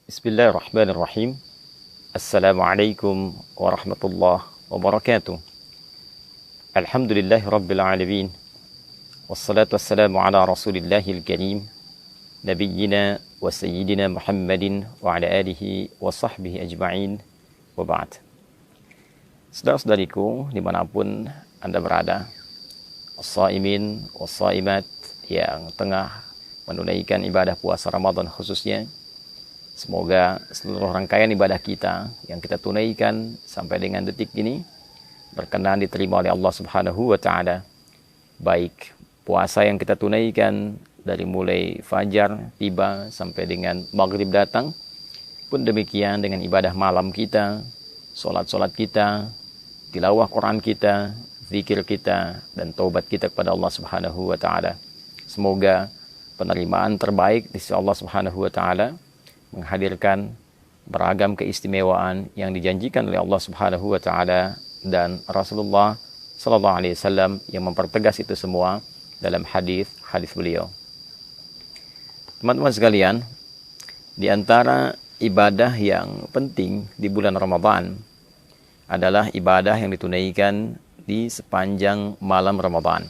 Bismillahirrahmanirrahim. Assalamualaikum warahmatullahi wabarakatuh. Alhamdulillahi rabbil alamin. Wassalatu wassalamu ala rasulillahil karim. Nabiyyina wa sayyidina Muhammadin wa ala alihi wa sahbihi ajma'in. Wa ba'd. Saudara-saudariku dimanapun Anda berada, as-saimin was-saimat yang tengah menunaikan ibadah puasa Ramadan khususnya, semoga seluruh rangkaian ibadah kita yang kita tunaikan sampai dengan detik ini berkenan diterima oleh Allah Subhanahu wa taala. Baik puasa yang kita tunaikan dari mulai fajar tiba sampai dengan maghrib datang, pun demikian dengan ibadah malam kita, solat-solat kita, tilawah Quran kita, zikir kita, dan taubat kita kepada Allah Subhanahu wa taala. Semoga penerimaan terbaik di sisi Allah Subhanahu wa taala menghadirkan beragam keistimewaan yang dijanjikan oleh Allah Subhanahu wa taala dan Rasulullah sallallahu alaihi wasallam yang mempertegas itu semua dalam hadis beliau. Teman-teman sekalian, di antara ibadah yang penting di bulan Ramadan adalah ibadah yang ditunaikan di sepanjang malam Ramadan.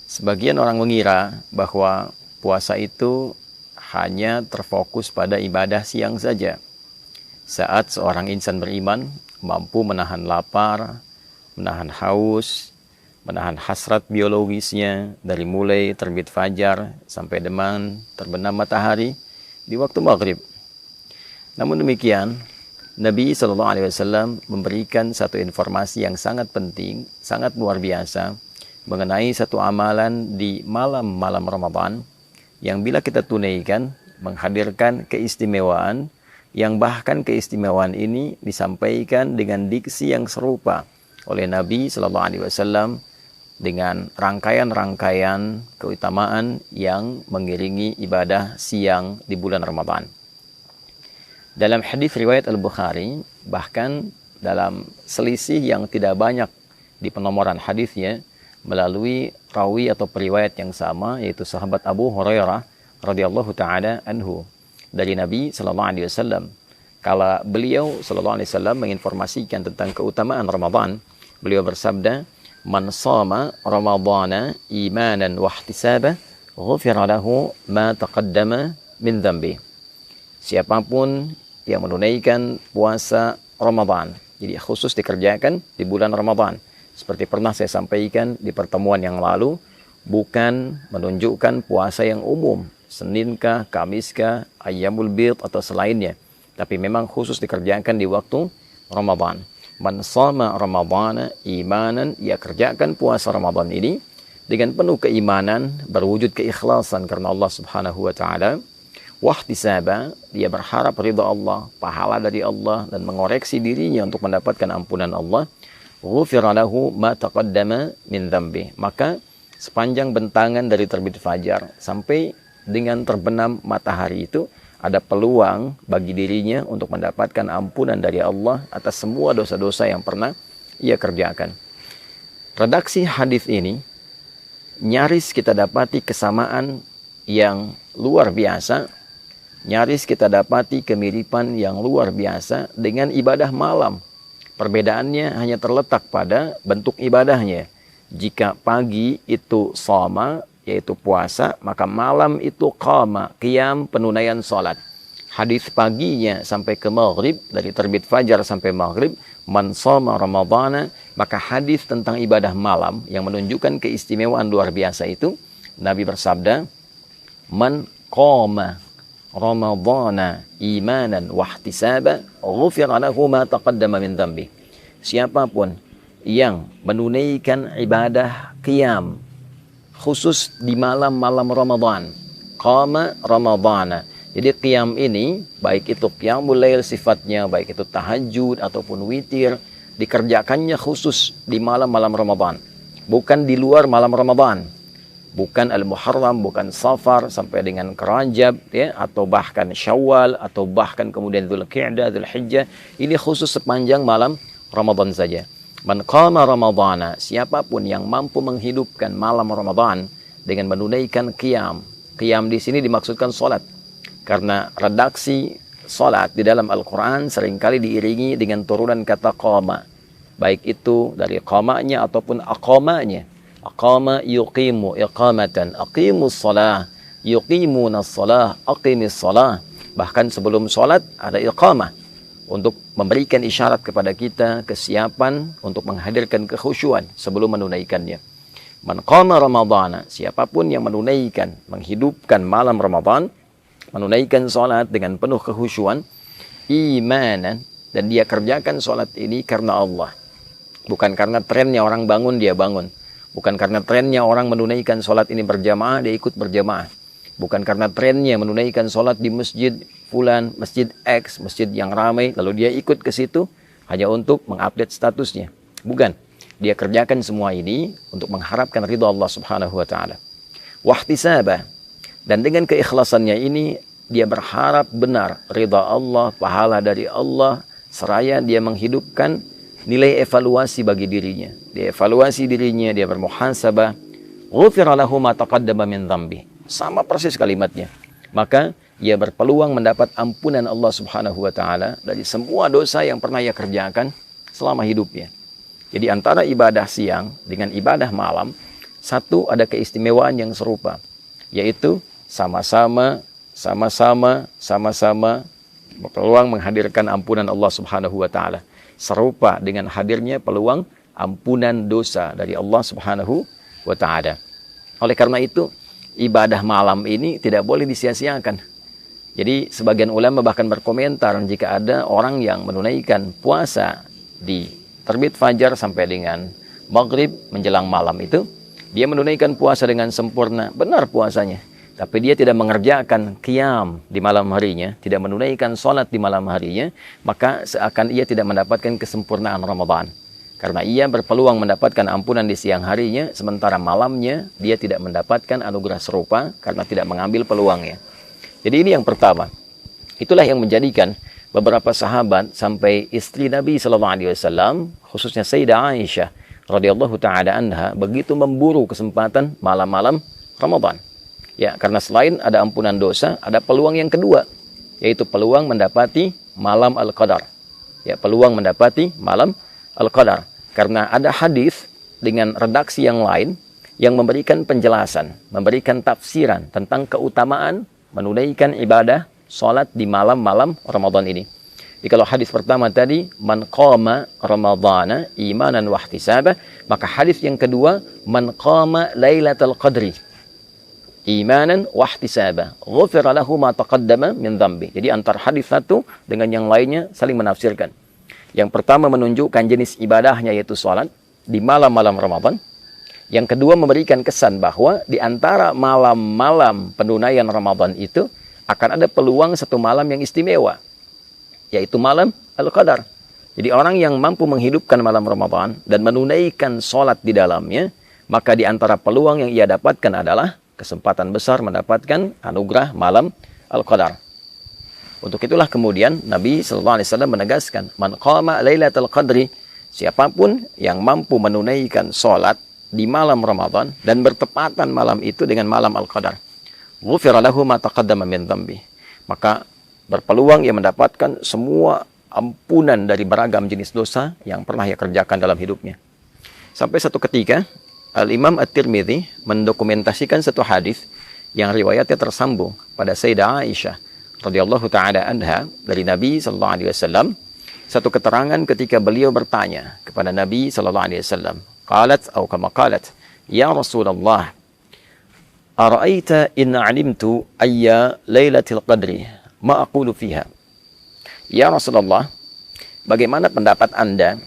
Sebagian orang mengira bahwa puasa itu hanya terfokus pada ibadah siang saja. Saat seorang insan beriman mampu menahan lapar, menahan haus, menahan hasrat biologisnya dari mulai terbit fajar sampai dengan terbenam matahari di waktu maghrib. Namun demikian, Nabi SAW memberikan satu informasi yang sangat penting, sangat luar biasa mengenai satu amalan di malam-malam Ramadan yang bila kita tunaikan menghadirkan keistimewaan yang bahkan keistimewaan ini disampaikan dengan diksi yang serupa oleh Nabi Sallallahu Alaihi Wasallam dengan rangkaian-rangkaian keutamaan yang mengiringi ibadah siang di bulan Ramadan. Dalam hadis riwayat Al-Bukhari, bahkan dalam selisih yang tidak banyak di penomoran hadisnya, melalui rawi atau periwayat yang sama, yaitu sahabat Abu Hurairah radhiyallahu taala anhu dari Nabi sallallahu alaihi wasallam. Kala beliau sallallahu alaihi wasallam menginformasikan tentang keutamaan Ramadan, beliau bersabda, "Man shama Ramadhana imanan wa ihtisaban, ghufira lahu ma taqaddama min dhanbi." Siapapun yang menunaikan puasa Ramadan, jadi khusus dikerjakan di bulan Ramadan, seperti pernah saya sampaikan di pertemuan yang lalu, bukan menunjukkan puasa yang umum, Seninkah, Kamiskah, Ayyamul Bid atau selainnya, tapi memang khusus dikerjakan di waktu Ramadan. Man shama Ramadhana imanan, ia kerjakan puasa Ramadan ini dengan penuh keimanan, berwujud keikhlasan karena Allah Subhanahu wa taala. Wahtisaba, dia berharap ridha Allah, pahala dari Allah, dan mengoreksi dirinya untuk mendapatkan ampunan Allah. Ghufira lahu ma taqaddama min dhanbi, maka sepanjang bentangan dari terbit fajar sampai dengan terbenam matahari itu ada peluang bagi dirinya untuk mendapatkan ampunan dari Allah atas semua dosa-dosa yang pernah ia kerjakan. Redaksi hadis ini nyaris kita dapati kesamaan yang luar biasa, nyaris kita dapati kemiripan yang luar biasa dengan ibadah malam. Perbedaannya hanya terletak pada bentuk ibadahnya. Jika pagi itu shoma, yaitu puasa, maka malam itu qama, qiyam, penunaian salat. Hadis paginya sampai ke maghrib, dari terbit fajar sampai maghrib, man shoma Ramadhana, maka hadis tentang ibadah malam yang menunjukkan keistimewaan luar biasa itu, Nabi bersabda, man qama Ramadhana imanan wahtisaba, ghufira lahu ma taqaddama min dhanbi. Siapapun yang menunaikan ibadah qiyam khusus di malam-malam Ramadan, qama Ramadhana. Jadi qiyam ini baik itu qiyamul lail sifatnya, baik itu tahajud ataupun witir, dikerjakannya khusus di malam-malam Ramadan, bukan di luar malam Ramadan. Bukan Al-Muharram, bukan Safar sampai dengan Rajab, ya, atau bahkan Syawal, atau bahkan kemudian Dzulqa'dah, Dzulhijjah. Ini khusus sepanjang malam Ramadan saja. Man qama Ramadhana, siapapun yang mampu menghidupkan malam Ramadan dengan menunaikan qiyam. Qiyam di sini dimaksudkan salat. Karena redaksi salat di dalam Al-Quran seringkali diiringi dengan turunan kata qama. Baik itu dari qamanya ataupun aqamanya. Aqama yuqimu iqamatan. Aqimus salah. Yuqimunas salah. Aqimis salah. Bahkan sebelum salat ada iqamah. Untuk memberikan isyarat kepada kita kesiapan untuk menghadirkan kekhusyuan sebelum menunaikannya. Man qama ramadhana. Siapapun yang menunaikan, menghidupkan malam Ramadan, menunaikan sholat dengan penuh kekhusyuan, imanan, dan dia kerjakan sholat ini karena Allah. Bukan karena trennya orang bangun, dia bangun. Bukan karena trennya orang menunaikan sholat ini berjamaah, dia ikut berjamaah. Bukan karena trennya menunaikan sholat di masjid fulan, masjid X, masjid yang ramai, lalu dia ikut ke situ hanya untuk mengupdate statusnya. Bukan. Dia kerjakan semua ini untuk mengharapkan ridha Allah Subhanahu wa taala. Wahtisabah. Dan dengan keikhlasannya ini, dia berharap benar ridha Allah, pahala dari Allah, seraya dia menghidupkan nilai evaluasi bagi dirinya. Dia evaluasi dirinya, dia bermuhasabah. Ghufira lahu ma taqaddama min dzambi. Sama persis kalimatnya. Maka ia berpeluang mendapat ampunan Allah Subhanahu wa taala dari semua dosa yang pernah ia kerjakan selama hidupnya. Jadi antara ibadah siang dengan ibadah malam, satu ada keistimewaan yang serupa, yaitu sama-sama berpeluang menghadirkan ampunan Allah Subhanahu wa taala. Serupa dengan hadirnya peluang ampunan dosa dari Allah Subhanahu wa taala. Oleh karena itu, ibadah malam ini tidak boleh disia-siakan. Jadi sebagian ulama bahkan berkomentar jika ada orang yang menunaikan puasa di terbit fajar sampai dengan maghrib menjelang malam itu, dia menunaikan puasa dengan sempurna, benar puasanya. Tapi dia tidak mengerjakan qiyam di malam harinya, tidak menunaikan sholat di malam harinya, maka seakan ia tidak mendapatkan kesempurnaan Ramadan. Karena ia berpeluang mendapatkan ampunan di siang harinya, sementara malamnya dia tidak mendapatkan anugerah serupa karena tidak mengambil peluangnya. Jadi ini yang pertama. Itulah yang menjadikan beberapa sahabat sampai istri Nabi SAW, khususnya Sayyidah Aisyah radhiyallahu taala anha, begitu memburu kesempatan malam-malam Ramadan. Ya, karena selain ada ampunan dosa, ada peluang yang kedua, yaitu peluang mendapati malam Al-Qadar. Ya, peluang mendapati malam Al-Qadar. Karena ada hadis dengan redaksi yang lain yang memberikan penjelasan, memberikan tafsiran tentang keutamaan menunaikan ibadah salat di malam-malam Ramadan ini. Jadi kalau hadis pertama tadi, man qama ramadhana imanan wa ihtisaba, maka hadis yang kedua, man qama lailatul qadri imanan wa ihtisaba, ghufira lahu ma taqaddama min dzambi. Jadi antara hadis satu dengan yang lainnya saling menafsirkan. Yang pertama menunjukkan jenis ibadahnya yaitu salat di malam-malam Ramadan. Yang kedua memberikan kesan bahwa di antara malam-malam penunaian Ramadan itu akan ada peluang satu malam yang istimewa, yaitu malam Al-Qadar. Jadi orang yang mampu menghidupkan malam Ramadan dan menunaikan salat di dalamnya, maka di antara peluang yang ia dapatkan adalah kesempatan besar mendapatkan anugerah malam Al-Qadar. Untuk itulah kemudian Nabi SAW menegaskan, man qama lailatul qadri, siapapun yang mampu menunaikan salat di malam Ramadan dan bertepatan malam itu dengan malam Al-Qadar, ghufira lahu ma taqaddama min dzambi, maka berpeluang ia mendapatkan semua ampunan dari beragam jenis dosa yang pernah ia kerjakan dalam hidupnya. Sampai satu ketika Al-Imam At-Tirmidzi mendokumentasikan satu hadis yang riwayatnya tersambung pada Sayyidah Aisyah radhiyallahu taala anha dari Nabi sallallahu alaihi wasallam. Satu keterangan ketika beliau bertanya kepada Nabi sallallahu alaihi wasallam, qalat atau kama qalat, ya Rasulullah, ara'aita in 'alimtu ayya lailatul qadri ma aqulu fiha. Ya Rasulullah, bagaimana pendapat Anda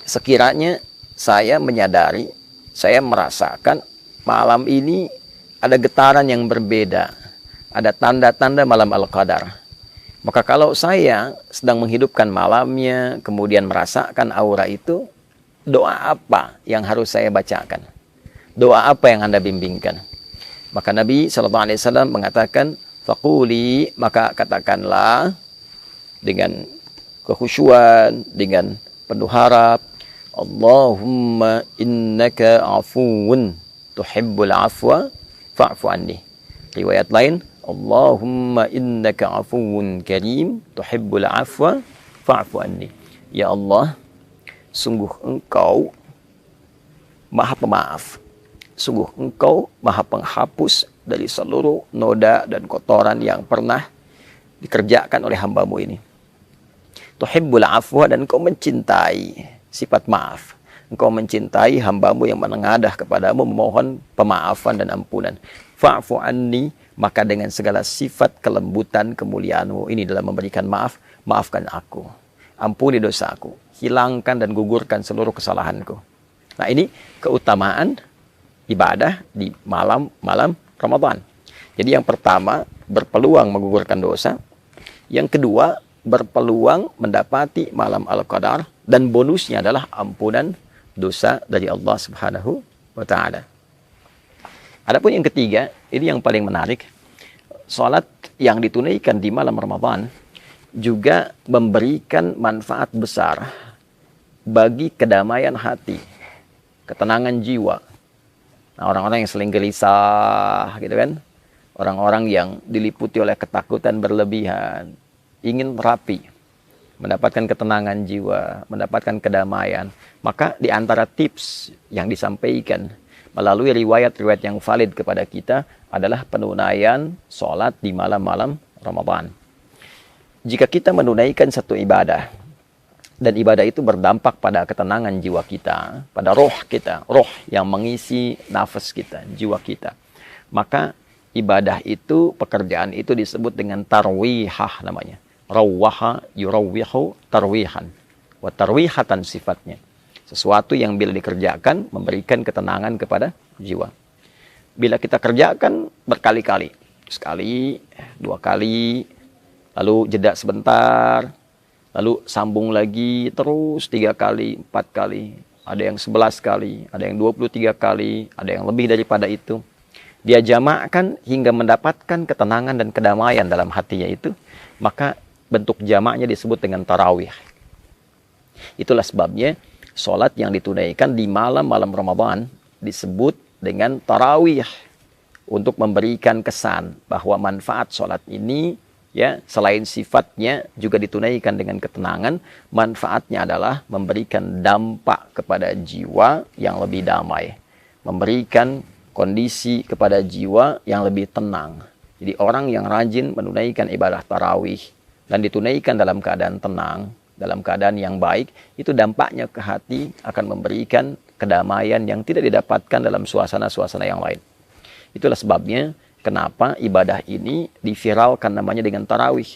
sekiranya saya menyadari, saya merasakan malam ini ada getaran yang berbeda, ada tanda-tanda malam Al-Qadar. Maka kalau saya sedang menghidupkan malamnya, kemudian merasakan aura itu, doa apa yang harus saya bacakan? Doa apa yang Anda bimbingkan? Maka Nabi SAW mengatakan, faquli, maka katakanlah dengan kekhusyuan, dengan penuh harap, Allahumma innaka afuun tuhibbul afwa fa'fu anni. Riwayat lain, Allahumma innaka afuwun karim tuhibbul afwa fa'fu anni. Ya Allah, sungguh Engkau Maha Pemaaf. Sungguh Engkau Maha Penghapus dari seluruh noda dan kotoran yang pernah dikerjakan oleh hamba-Mu ini. Tuhibbul afwa, dan Engkau mencintai sifat maaf. Engkau mencintai hamba-Mu yang menengadah kepadamu memohon pemaafan dan ampunan. Fa'fu anni, maka dengan segala sifat kelembutan kemuliaan-Mu ini dalam memberikan maaf, maafkan aku. Ampuni dosaku, hilangkan dan gugurkan seluruh kesalahanku. Nah, ini keutamaan ibadah di malam-malam Ramadan. Jadi yang pertama, berpeluang menggugurkan dosa. Yang kedua, berpeluang mendapati malam Al-Qadar. Dan bonusnya adalah ampunan dosa dari Allah Subhanahu wa ta'ala. Adapun yang ketiga, ini yang paling menarik. Salat yang ditunaikan di malam Ramadan juga memberikan manfaat besar bagi kedamaian hati, ketenangan jiwa. Nah, orang-orang yang sering gelisah, gitu kan? Orang-orang yang diliputi oleh ketakutan berlebihan, ingin terapi, mendapatkan ketenangan jiwa, mendapatkan kedamaian. Maka di antara tips yang disampaikan melalui riwayat-riwayat yang valid kepada kita adalah penunaian sholat di malam-malam Ramadan. Jika kita menunaikan satu ibadah, dan ibadah itu berdampak pada ketenangan jiwa kita, pada roh kita, roh yang mengisi nafas kita, jiwa kita, maka ibadah itu, pekerjaan itu disebut dengan tarwihah namanya. Rawwaha yurawwihu tarwihan. Wa tarwihatan sifatnya. Sesuatu yang bila dikerjakan memberikan ketenangan kepada jiwa. Bila kita kerjakan berkali-kali, sekali, dua kali, lalu jeda sebentar, lalu sambung lagi terus 3 kali, 4 kali, ada yang 11 kali, ada yang 23 kali, ada yang lebih daripada itu. Dia jamakkan hingga mendapatkan ketenangan dan kedamaian dalam hatinya itu, maka bentuk jamaknya disebut dengan tarawih. Itulah sebabnya sholat yang ditunaikan di malam-malam Ramadan disebut dengan tarawih, untuk memberikan kesan bahwa manfaat sholat ini, ya, selain sifatnya juga ditunaikan dengan ketenangan, manfaatnya adalah memberikan dampak kepada jiwa yang lebih damai, memberikan kondisi kepada jiwa yang lebih tenang. Jadi orang yang rajin menunaikan ibadah tarawih dan ditunaikan dalam keadaan tenang, dalam keadaan yang baik, itu dampaknya ke hati akan memberikan kedamaian yang tidak didapatkan dalam suasana-suasana yang lain. Itulah sebabnya kenapa ibadah ini diviralkan namanya dengan tarawih.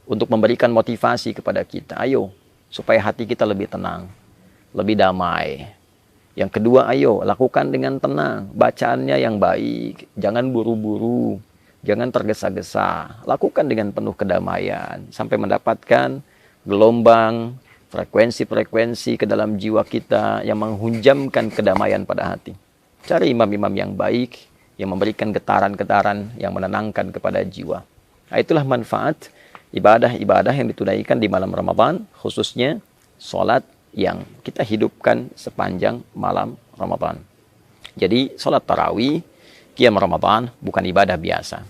Untuk memberikan motivasi kepada kita. Ayo, supaya hati kita lebih tenang, lebih damai. Yang kedua, ayo, lakukan dengan tenang. Bacaannya yang baik. Jangan buru-buru. Jangan tergesa-gesa. Lakukan dengan penuh kedamaian. Sampai mendapatkan gelombang, frekuensi-frekuensi ke dalam jiwa kita yang menghunjamkan kedamaian pada hati. Cari imam-imam yang baik, yang memberikan getaran-getaran yang menenangkan kepada jiwa. Nah, itulah manfaat ibadah-ibadah yang ditunaikan di malam Ramadan, khususnya sholat yang kita hidupkan sepanjang malam Ramadan. Jadi sholat tarawih, qiyam Ramadan bukan ibadah biasa.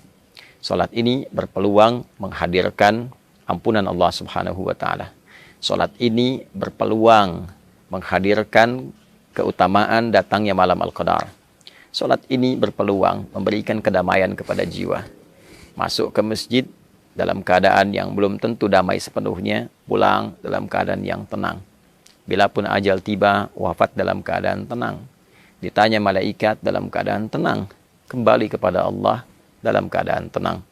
Sholat ini berpeluang menghadirkan ampunan Allah Subhanahu wa ta'ala. Sholat ini berpeluang menghadirkan keutamaan datangnya malam Al-Qadar. Sholat ini berpeluang memberikan kedamaian kepada jiwa. Masuk ke masjid dalam keadaan yang belum tentu damai sepenuhnya, pulang dalam keadaan yang tenang. Bila pun ajal tiba, wafat dalam keadaan tenang. Ditanya malaikat dalam keadaan tenang. Kembali kepada Allah dalam keadaan tenang.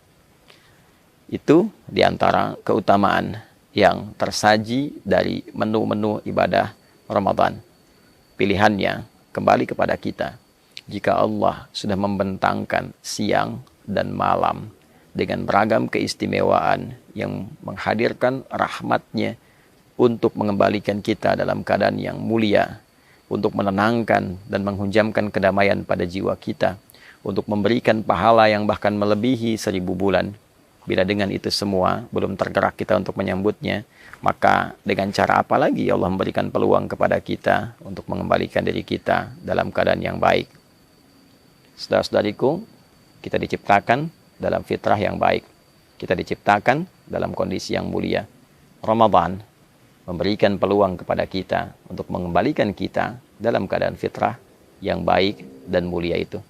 Itu diantara keutamaan yang tersaji dari menu-menu ibadah Ramadan. Pilihannya kembali kepada kita. Jika Allah sudah membentangkan siang dan malam dengan beragam keistimewaan yang menghadirkan rahmatnya untuk mengembalikan kita dalam keadaan yang mulia, untuk menenangkan dan menghunjamkan kedamaian pada jiwa kita, untuk memberikan pahala yang bahkan melebihi 1000 bulan. Bila dengan itu semua belum tergerak kita untuk menyambutnya, maka dengan cara apa lagi Allah memberikan peluang kepada kita untuk mengembalikan diri kita dalam keadaan yang baik. Saudara-saudariku, kita diciptakan dalam fitrah yang baik. Kita diciptakan dalam kondisi yang mulia. Ramadan memberikan peluang kepada kita untuk mengembalikan kita dalam keadaan fitrah yang baik dan mulia itu.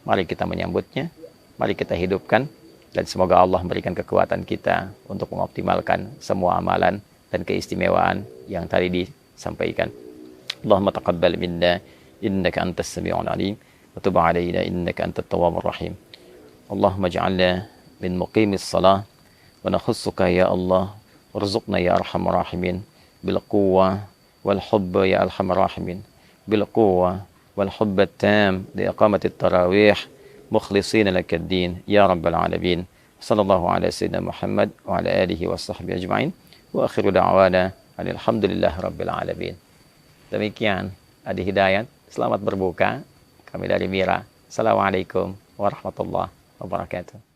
Mari kita menyambutnya, mari kita hidupkan, dan semoga Allah memberikan kekuatan kita untuk mengoptimalkan semua amalan dan keistimewaan yang tadi disampaikan. Allahumma taqabbal minna innaka antas sami'ul alim wa tub 'alaina innaka antat tawwabur rahim. Allahumma ij'alna min muqimis salah wa nakhussuka ya Allah warzuqna ya arhamar rahimin bil quwwah wal hubb ya arhamar rahimin bil quwwah wal hubb at-tam li iqamati at-tarawih mukhlisina lakad din ya rabbal alamin. Sallallahu ala sayyidina Muhammad wa ala alihi wa sahbihi ajma'in wa akhiru da'wana alhamdulillahi rabbil alamin. Demikian Adi Hidayat, selamat berbuka. Kami dari Mira. Assalamualaikum warahmatullahi wabarakatuh.